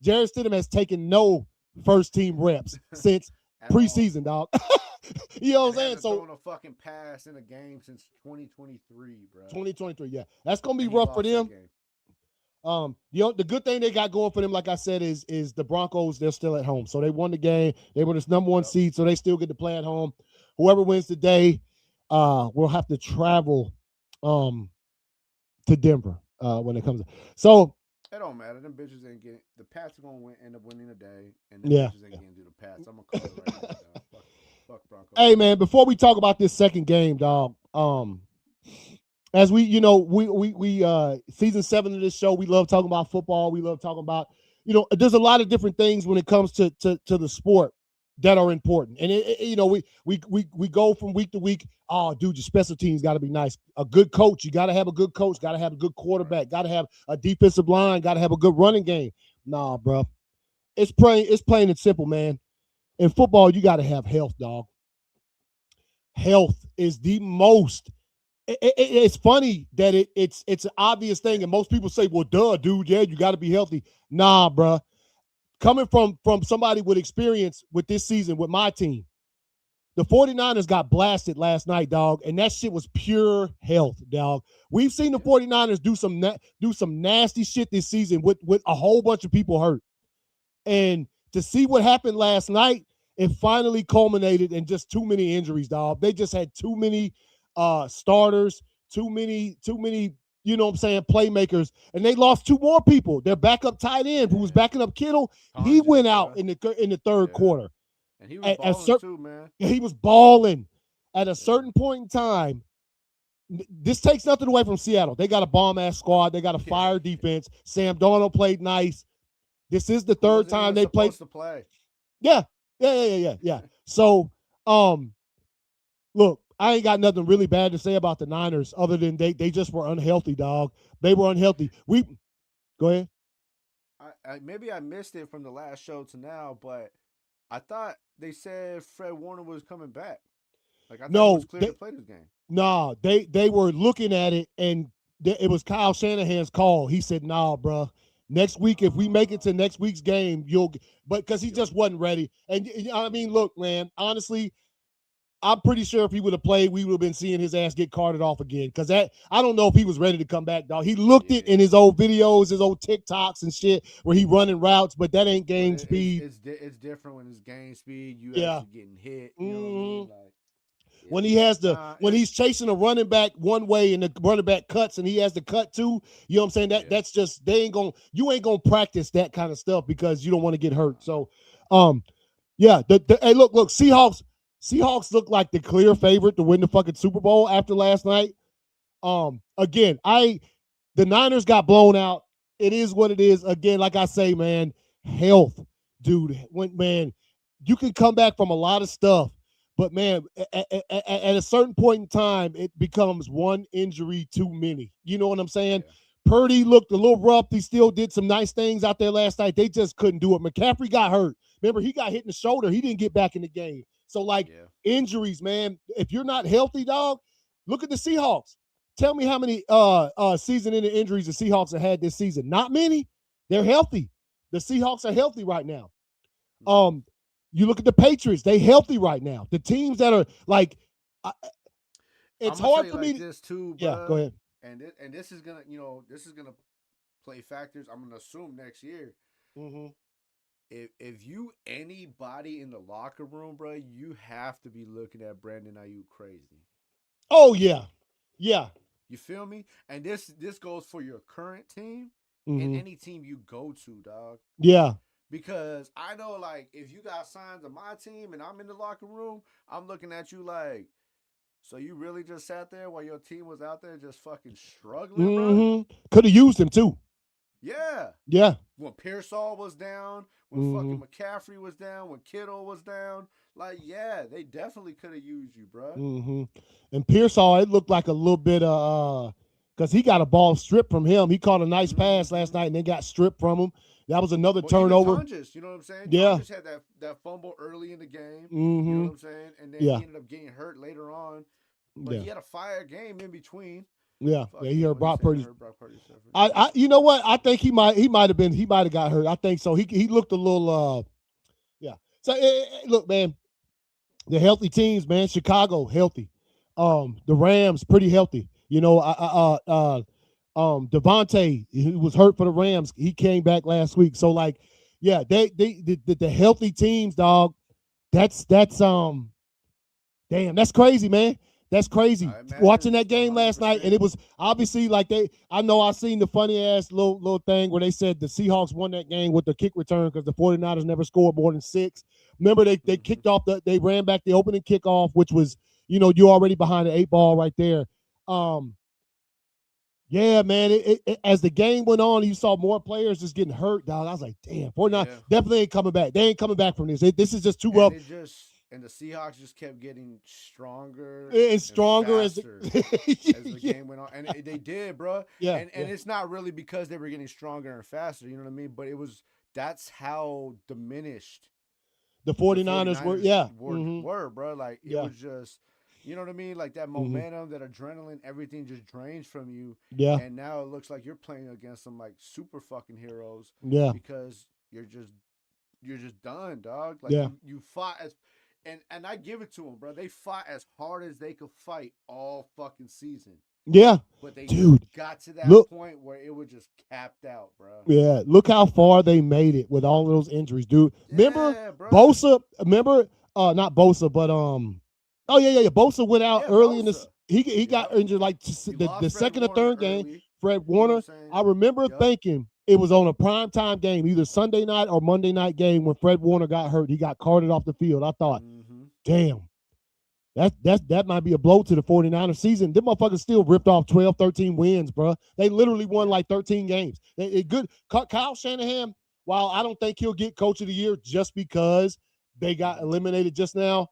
Jarrett Stidham has taken no first team reps since preseason, dog. You know what I'm saying? So throwing a fucking pass in a game since 2023, bro. 2023, yeah, that's gonna be rough for them. The good thing they got going for them, like I said, is the Broncos. They're still at home, so they won the game. They were the number 1 seed, so they still get to play at home. Whoever wins today, will have to travel, to Denver when it comes. So it don't matter. Them bitches ain't getting. The Pats are gonna end up winning today, and the bitches ain't getting to the Pats. I'm gonna call it right now, dog. Fuck Broncos. Hey man, before we talk about this second game, dog. As we season 7 of this show, we love talking about football. We love talking about, there's a lot of different things when it comes to the sport that are important. And we go from week to week. Oh, dude, your special teams got to be nice. A good coach, you got to have a good coach. Got to have a good quarterback. Got to have a defensive line. Got to have a good running game. Nah, bro, it's plain and simple, man. In football, you got to have health, dog. Health is the most. It's funny that it's an obvious thing, and most people say, well, duh, dude, yeah, you got to be healthy. Nah, bruh. Coming from somebody with experience with this season with my team, the 49ers got blasted last night, dog, and that shit was pure health, dog. We've seen the 49ers do some nasty shit this season with a whole bunch of people hurt. And to see what happened last night, it finally culminated in just too many injuries, dog. They just had too many starters, too many, you know what I'm saying, playmakers, and they lost two more people. Their backup tight end, who was backing up Kittle, he Hodges, went out bro. in the third Yeah. quarter. And he was balling too, man. He was balling. At a certain point in time, this takes nothing away from Seattle. They got a bomb-ass squad. They got a fire defense. Sam Darnold played nice. This is the third time they played. To play. Yeah. So, look, I ain't got nothing really bad to say about the Niners other than they just were unhealthy, dog. They were unhealthy. Go ahead. Maybe I missed it from the last show to now, but I thought they said Fred Warner was coming back. Like I thought he was clear to play this game. Nah, they were looking at it, and it was Kyle Shanahan's call. He said, "Nah, bro. Next week, if we make it to next week's game, but because he just wasn't ready. And I mean, look, man, honestly, I'm pretty sure if he would have played, we would have been seeing his ass get carted off again. Because I don't know if he was ready to come back, dog. He looked it in his old videos, his old TikToks and shit, where he running routes, but that ain't game speed. It's different when it's game speed. You actually getting hit. You know what I mean? Like, when he has when he's chasing a running back one way and the running back cuts and he has to cut too, you know what I'm saying? That's just you ain't gonna practice that kind of stuff because you don't want to get hurt. So hey, look, Seahawks look like the clear favorite to win the fucking Super Bowl after last night. Again, the Niners got blown out. It is what it is. Again, like I say, man, health, dude. Man, you can come back from a lot of stuff. But, man, at a certain point in time, it becomes one injury too many. You know what I'm saying? Yeah. Purdy looked a little rough. He still did some nice things out there last night. They just couldn't do it. McCaffrey got hurt. Remember, he got hit in the shoulder. He didn't get back in the game. So, injuries, man, if you're not healthy, dog, look at the Seahawks. Tell me how many season-ending injuries the Seahawks have had this season. Not many. They're healthy. The Seahawks are healthy right now. You look at the Patriots; they healthy right now. The teams that are like, it's hard for me. This too, yeah, go ahead. And this is gonna, this is gonna play factors. I'm gonna assume next year. Mm-hmm. If you anybody in the locker room, bro, you have to be looking at Brandon Ayuk crazy. Oh yeah. You feel me? And this goes for your current team and any team you go to, dog. Yeah. Because I know, like, if you got signs of my team and I'm in the locker room, I'm looking at you like, so you really just sat there while your team was out there just fucking struggling, bro? Could have used him, too. Yeah. When Pearsall was down, when fucking McCaffrey was down, when Kittle was down, like, yeah, they definitely could have used you, bro. And Pearsall, it looked like a little bit because he got a ball stripped from him. He caught a nice pass last night and then got stripped from him. That was another turnover. Tunges, you know what I'm saying? Yeah. Tunges had that fumble early in the game. You know what I'm saying? And then he ended up getting hurt later on. But he had a fire game in between. Yeah, he heard Brock Purdy. You know what? I think he might have got hurt. I think so. He looked a little So look, man, the healthy teams, man. Chicago healthy. The Rams pretty healthy. You know, Devontae, who was hurt for the Rams, he came back last week. So the healthy teams, dog. That's damn, that's crazy, man. That's crazy. Watching that game 100%. Last night, and it was obviously like I know I seen the funny ass little thing where they said the Seahawks won that game with the kick return because the 49ers never scored more than 6. Remember they kicked off they ran back the opening kickoff, which was, you're already behind the 8 ball right there. Yeah, man. As the game went on, you saw more players just getting hurt, dog. I was like, damn, 49 definitely ain't coming back. They ain't coming back from this. This is just too rough. And the Seahawks just kept getting stronger and stronger as the game went on. And they did, bro. Yeah. And it's not really because they were getting stronger and faster, you know what I mean? But that's how diminished the 49ers were, bro. Like, it was just, you know what I mean? Like, that momentum, that adrenaline, everything just drains from you. Yeah. And now it looks like you're playing against some, like, super fucking heroes. Yeah. Because you're just done, dog. Like, you fought as... And I give it to them, bro. They fought as hard as they could fight all fucking season. Yeah, But they just dude. got to that Look, point where it was just capped out, bro. yeah, look how far they made it with all of those injuries, dude. Remember Yeah, bro. Bosa? Remember, not Bosa, but oh yeah. Bosa went out Yeah, early in this. Bosa. He got Yep. injured like He the lost Fred second or Warner third game. early. Fred You know what I'm Warner. saying? I remember Yep. thinking it was on a primetime game, either Sunday night or Monday night game when Fred Warner got hurt. He got carted off the field. I thought, Mm-hmm. damn. That might be a blow to the 49ers season. Them motherfuckers still ripped off 12, 13 wins, bro. They literally won like 13 games. It good. Kyle Shanahan, while I don't think he'll get coach of the year just because they got eliminated just now,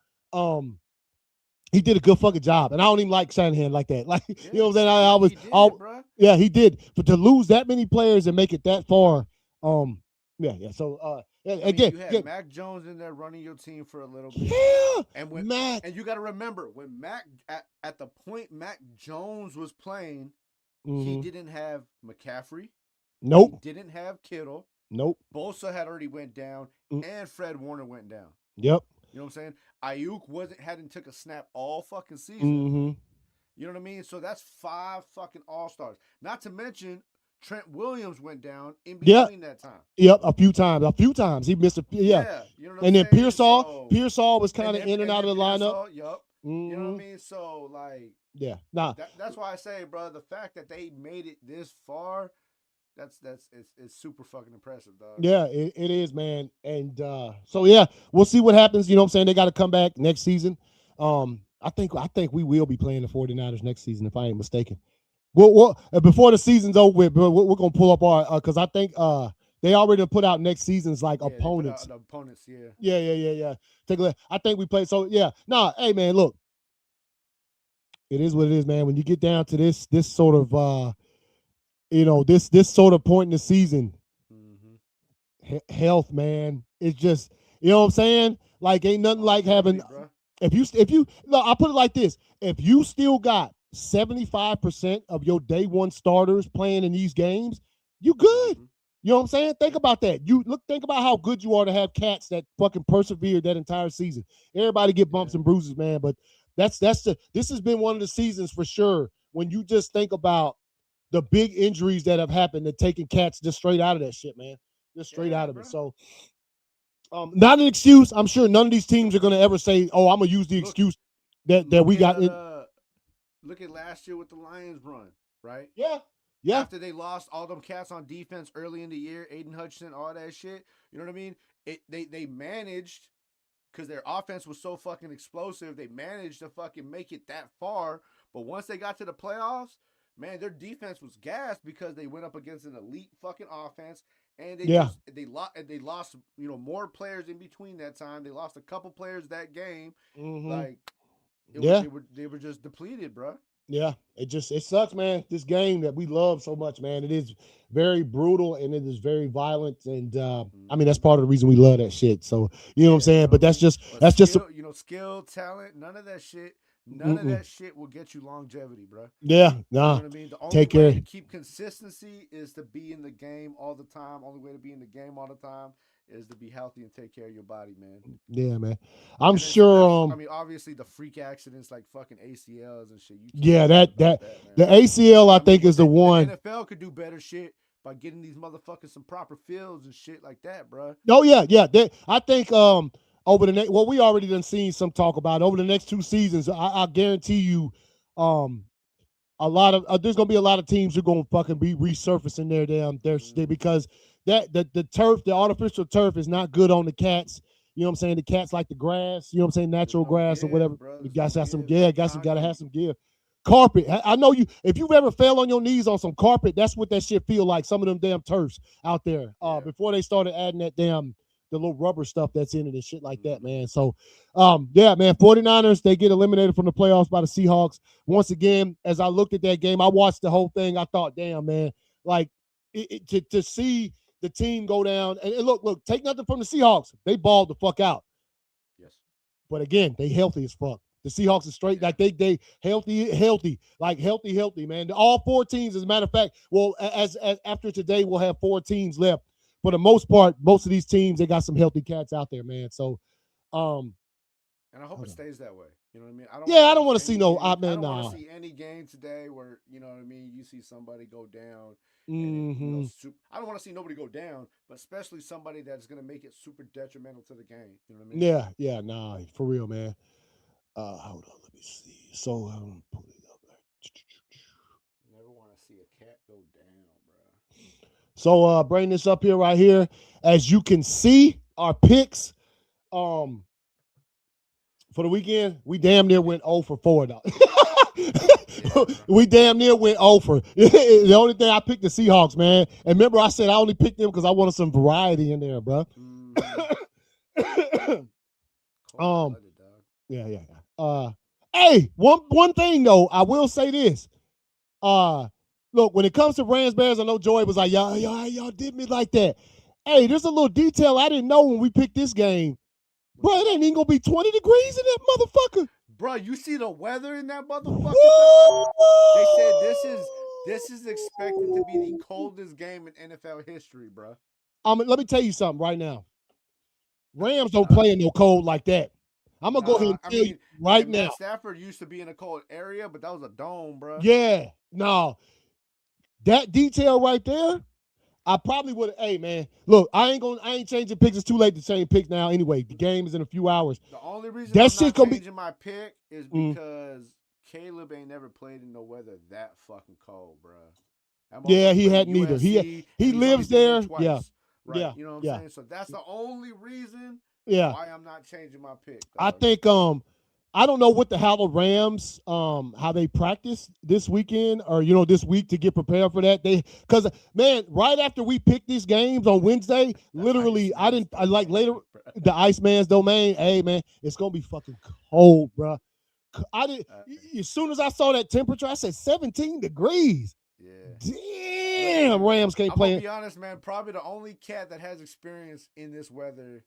he did a good fucking job. And I don't even like Shanahan like that. Like, you know what I'm saying? He did, bro. Yeah, he did. But to lose that many players and make it that far, yeah. So again, you had Mac Jones in there running your team for a little bit. Yeah. And Mac. And you got to remember, when Mac at the point Mac Jones was playing, Mm-hmm. he didn't have McCaffrey. Nope. He didn't have Kittle. Nope. Bosa had already went down, and Fred Warner went down. Yep. You know what I'm saying? Ayuk hadn't took a snap all fucking season. Mm-hmm. You know what I mean? So that's 5 fucking all-stars. Not to mention Trent Williams went down in between that time. Yep, a few times. He missed yeah. You know what and I'm then saying? Pearsall was kind of in and out of the lineup. Yep. Mm-hmm. You know what I mean? So like, yeah, nah. That's why I say, bro, the fact that they made it this far, it's super fucking impressive, dog. Yeah, it is, man. And so yeah, we'll see what happens. You know what I'm saying? They got to come back next season. I think we will be playing the 49ers next season, if I ain't mistaken. We'll before the seasion's over with, we're gonna pull up our because I think they already put out next season's like opponents. The opponents, yeah. Yeah. Take a look. I think we play. So yeah, hey man, look, it is what it is, man. When you get down to this sort of this sort of point in the season, health, man, it's just what I'm saying. Like ain't nothing like having. If you look, I'll put it like this: if you still got 75% of your day one starters playing in these games, you good. You know what I'm saying? Think about that. Think about how good you are to have cats that fucking persevered that entire season. Everybody get bumps and bruises, man, but this has been one of the seasons for sure when you just think about the big injuries that have happened and taking cats just straight out of that shit, man. Just straight out of it. So not an excuse. I'm sure none of these teams are going to ever say, "Oh, I'm going to use the excuse that we got." Look at last year with the Lions run, right? Yeah. After they lost all them cats on defense early in the year, Aiden Hutchinson, all that shit. You know what I mean? They managed, because their offense was so fucking explosive, they managed to fucking make it that far. But once they got to the playoffs, man, their defense was gassed because they went up against an elite fucking offense. And they lost more players in between that time. They lost a couple players that game. Like they were just depleted, bro. Yeah, it sucks, man. This game that we love so much, man. It is very brutal and it is very violent, and I mean that's part of the reason we love that shit. So you know what I'm saying. But that's just skill, talent, none of that shit. None of that shit will get you longevity, bro. Yeah, nah. You know what I mean? The only way to keep consistency is to be in the game all the time. Only way to be in the game all the time is to be healthy and take care of your body, man. Yeah, man. I'm sure. I mean, obviously the freak accidents like fucking ACLs and shit. The ACL I think is the one. The NFL could do better shit by getting these motherfuckers some proper fields and shit like that, bro. Oh yeah. I think over the next, we already done seen some talk about over the next 2 seasons. I guarantee you, a lot of there's gonna be a lot of teams who are gonna fucking be resurfacing their because the turf, the artificial turf, is not good on the cats. You know what I'm saying? The cats like the grass. You know what I'm saying? Natural grass or whatever. You guys have some gotta have some gear. Carpet. I know you. If you've ever fell on your knees on some carpet, that's what that shit feel like. Some of them damn turfs out there. Before they started adding that the little rubber stuff that's in it and shit like that, man. So, yeah, man, 49ers, they get eliminated from the playoffs by the Seahawks. Once again, as I looked at that game, I watched the whole thing. I thought, damn, man, like to see the team go down and look, take nothing from the Seahawks. They balled the fuck out. Yes. But again, they healthy as fuck. The Seahawks are straight, like they healthy, like healthy, man. All 4 teams, as a matter of fact, well, as after today, we'll have 4 teams left. For the most part, most of these teams, they got some healthy cats out there, man. So, And I hope it stays that way. You know what I mean? I don't want to see no. I Man, don't want nah. to see any game today where you know what I mean. You see somebody go down, and it, Mm-hmm. I don't want to see nobody go down, but especially somebody that's going to make it super detrimental to the game. You know what I mean? Yeah, nah, for real, man. Hold on, let me see. So pull it up. Never want to see a cat go down, bro. So bring this up here right here. As you can see, our picks for the weekend, we damn near went 0 for 4 though. We damn near went 0 for. The only thing I picked the Seahawks, man. And remember, I said I only picked them because I wanted some variety in there, bro. Yeah. Hey, one thing though, I will say this. Look, when it comes to Rams Bears, I know Joey was like, y'all did me like that. Hey, there's a little detail I didn't know when we picked this game. Bro, it ain't even gonna be 20 degrees in that motherfucker. Bro, you see the weather in that motherfucker, dog? They said this is expected to be the coldest game in NFL history, bro. Let me tell you something right now. Rams don't play in no cold like that. I'm gonna go ahead and tell you right now. Matt Stafford used to be in a cold area, but that was a dome, bro. Yeah, no. That detail right there, I probably would have. Hey, man, look, I ain't changing picks. It's too late to change picks now. Anyway, the game is in a few hours. The only reason I'm not changing my pick is because Caleb ain't never played in no weather that fucking cold, bro. Yeah, he hadn't either. He lives there. Yeah, right. Yeah, you know what I'm saying. So that's the only reason. Yeah, why I'm not changing my pick. Dog. I think I don't know what the hell the Rams how they practice this weekend or this week to get prepared for that. Because man, right after we picked these games on Wednesday, literally I later the Iceman's domain. Hey man, it's gonna be fucking cold, bro. As soon as I saw that temperature, I said 17 degrees. Yeah. Damn, Rams can't play. I'm gonna be honest, man. Probably the only cat that has experience in this weather,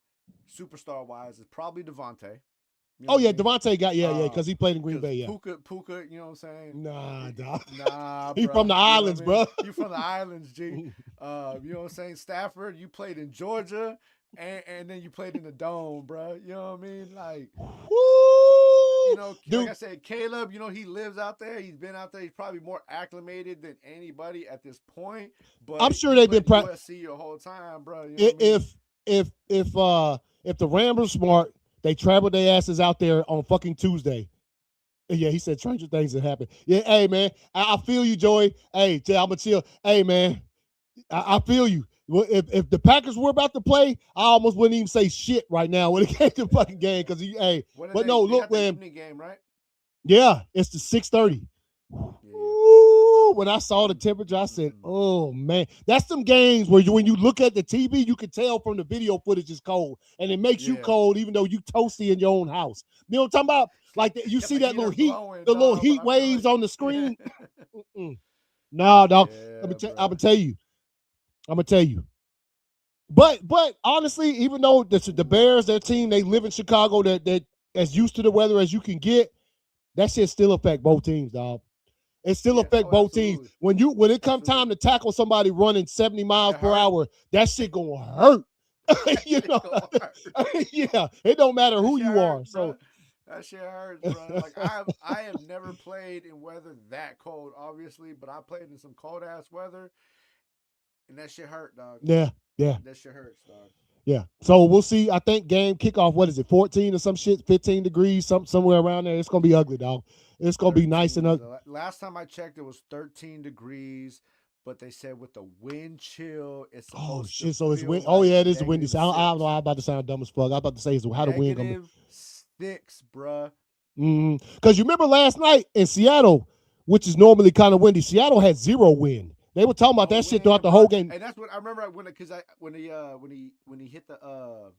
superstar wise, is probably Devontae. You know Devontae got because he played in Green Bay. Yeah, Puka, you know what I'm saying? Nah, dog. Nah, he from the islands, bro. You from the islands, G. You know what I'm saying? Stafford, you played in Georgia, and then you played in the Dome, bro. You know what I mean? Like, dude. Like I said, Caleb, he lives out there. He's been out there. He's probably more acclimated than anybody at this point. But I'm sure they've been practicing USC your whole time, bro. You know if the Rams are smart, they travel their asses out there on fucking Tuesday. Yeah, he said stranger things have happened. Yeah, hey man, I feel you, Joey. Hey, I'm gonna chill. Hey man, I feel you. If the Packers were about to play, I almost wouldn't even say shit right now when it came to the fucking game because look, man. Game, right? Yeah, it's the 6:30. When I saw the temperature, I said, "Oh man, that's some games where when you look at the TV, you can tell from the video footage is cold, and it makes you cold even though you toasty in your own house." You know what I'm talking about? Like you see that little heat, the little heat waves on the screen. No, dog. I'm gonna tell you. But honestly, even though the Bears, their team, they live in Chicago, they're as used to the weather as you can get. That shit still affect both teams, dog. It still affect both teams. When it comes time to tackle somebody running 70 miles per hour, that shit gonna hurt. Yeah, it don't matter who you are. So that shit hurts, bro. Like I have never played in weather that cold, obviously, but I played in some cold ass weather, and that shit hurt, dog. Yeah. That shit hurts, dog. Yeah. So we'll see. I think game kickoff, what is it, 14 or some shit, 15 degrees, somewhere around there. It's gonna be ugly, dog. It's gonna be nice and ugly. Last time I checked, it was 13 degrees, but they said with the wind chill, it's supposed to so it's wind. Oh yeah, it is windy. So I don't know. I'm about to sound dumb as fuck. I'm about to say how the wind gonna be. -6, bruh. Because you remember last night in Seattle, which is normally kind of windy, Seattle had 0 wind. They were talking about that shit throughout the whole game. And that's what I remember when he hit the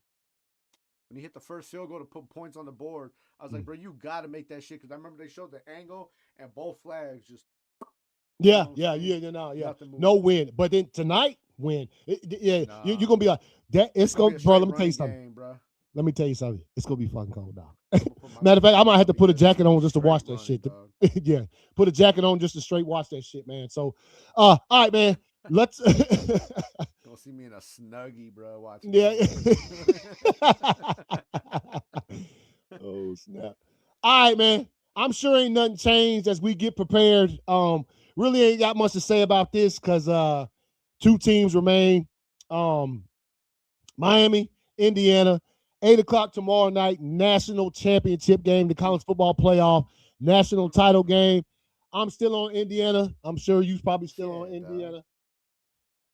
first field goal to put points on the board. I was like, bro, you got to make that shit because I remember they showed the angle and both flags just. Yeah. No wind, but then tonight wind. You're gonna be like that. It's gonna, bro. Let me tell you something. Let me tell you something. It's gonna be fucking cold, dog. Matter of fact, I might have to put a jacket on just to watch that shit. Yeah, put a jacket on just to straight watch that shit, man. So, all right, man. Let's. Don't see me in a snuggie, bro. Watching. Yeah. Oh snap! All right, man. I'm sure ain't nothing changed as we get prepared. Really ain't got much to say about this because two teams remain. Miami, Indiana, 8 o'clock tomorrow night, national championship game, the college football playoff, national title game. I'm still on Indiana. I'm sure you probably still on Indiana.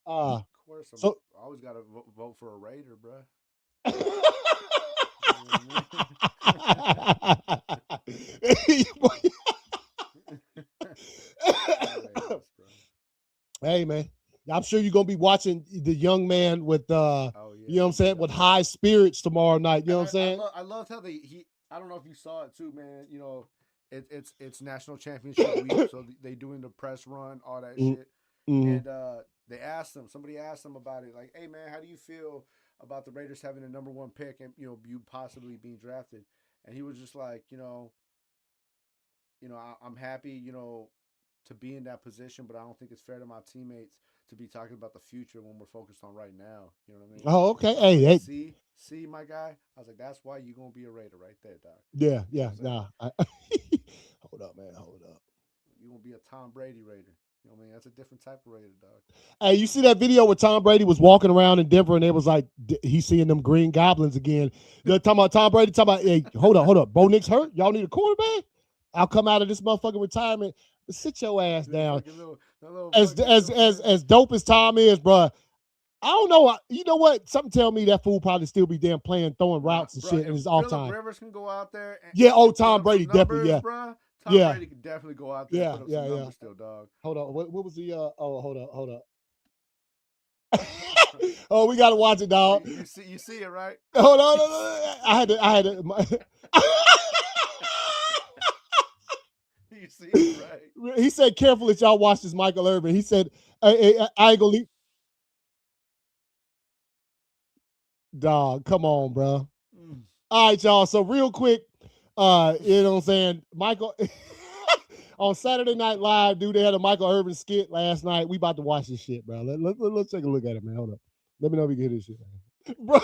Of course, So I always gotta vote for a Raider, bro. Hey man, I'm sure you're gonna be watching the young man with you know what I'm saying, with high spirits tomorrow night. You know what I'm saying? I loved how I don't know if you saw it too, man. You know, it's national championship week, so they doing the press run, all that shit. And somebody asked him about it, like, hey man, how do you feel about the Raiders having the number one pick and you possibly being drafted? And he was just like, I'm happy, to be in that position, but I don't think it's fair to my teammates to be talking about the future when we're focused on right now. You know what I mean? Oh, okay. Hey, see, my guy. I was like, that's why you're gonna be a Raider right there, Doc. Yeah. Nah. Hold up, man. Hold up. You're gonna be a Tom Brady Raider. You know what I mean? That's a different type of Raider, dog. Hey, you see that video where Tom Brady was walking around in Denver and it was like he's seeing them green goblins again. They're talking about Tom Brady, talking about, hey, hold up. Bo Nick's hurt. Y'all need a quarterback? I'll come out of this motherfucking retirement. But sit your ass down. As dope as Tom is, bro. I don't know. You know what? Something tell me that fool probably still be damn playing, throwing routes and shit in his off time. Rivers can go out there. Tom Brady definitely, yeah. Bro. Tom Brady can definitely go out there and put up some numbers still, dog. Hold on. What was the hold up. Oh, we gotta watch it, dog. You see it, right? Hold on. I had to You see it, right? He said, careful as y'all watch this Michael Irvin. He said, I ain't gonna leave. Dog, come on, bro. All right, y'all. So real quick, you know what I'm saying? Michael on Saturday Night Live, dude, they had a Michael Irvin skit last night. We about to watch this shit, bro. Let's take a look at it, man. Hold up. Let me know if we can hear this shit, man. Bro.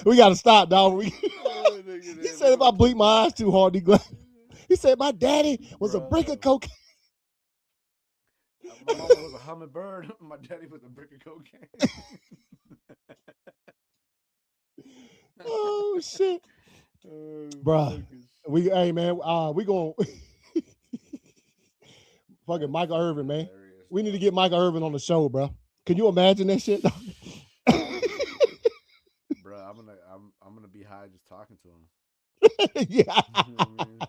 We gotta stop, dog. He said if I bleep my eyes too hard, he said my daddy was a brick of cocaine. My mama was a hummingbird. My daddy was a brick of cocaine. Oh shit, bro. Hey man, we going fucking Michael Irvin, man. We need to get Michael Irvin on the show, bro. Can you imagine that shit? Bro, I'm gonna be high just talking to him. Yeah. You know what I mean?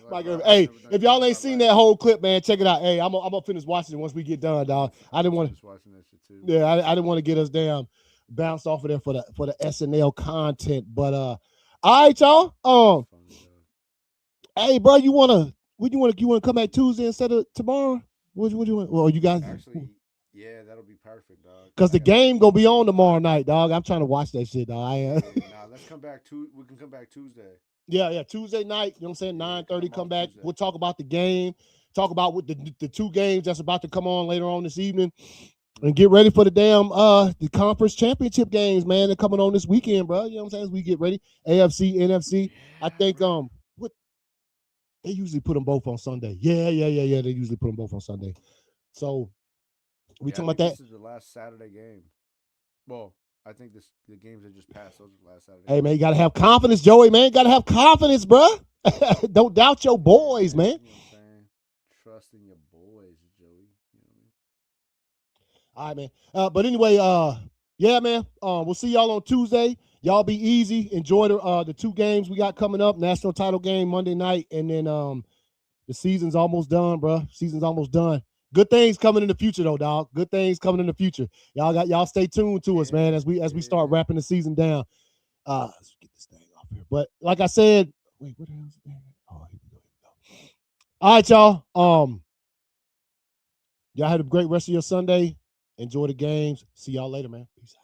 Like, hey, if y'all ain't seen that whole clip, man, check it out. Hey, I'm gonna finish watching it once we get done, dog. I didn't want to watching that shit too. Yeah, I didn't want to get us damn bounced off of there for the SNL content. But all right, y'all. Hey, bro, you wanna come back Tuesday instead of tomorrow? What you want? Well, you guys actually. Yeah, that'll be perfect, dog. Because the game gonna be on tomorrow night, dog. I'm trying to watch that shit, dog. Let's come back we can come back Tuesday. Yeah, Tuesday night. You know what I'm saying? 9:30. Come back. Tuesday. We'll talk about the game. Talk about what the two games that's about to come on later on this evening, and get ready for the damn the conference championship games, man. They're coming on this weekend, bro. You know what I'm saying? As we get ready, AFC, NFC. Yeah, I think what they usually put them both on Sunday. Yeah. They usually put them both on Sunday. So. We talking about that? This is the last Saturday game. Well, I think the games that just passed, those are the last Saturday. Hey, man, you got to have confidence, Joey, man. Got to have confidence, bro. Don't doubt your boys, man. You know what I'm saying? Trust in your boys, Joey. You know what I mean? All right, man. But anyway, yeah, man. We'll see y'all on Tuesday. Y'all be easy. Enjoy the two games we got coming up. National title game Monday night. And then the season's almost done, bro. Season's almost done. Good things coming in the future, though, dog. Good things coming in the future. Y'all stay tuned to us, man, as we start wrapping the season down. Let's get this thing off here. But like I said, wait, what the hell is it? Oh, here we go. All right, y'all. Y'all have a great rest of your Sunday. Enjoy the games. See y'all later, man. Peace out.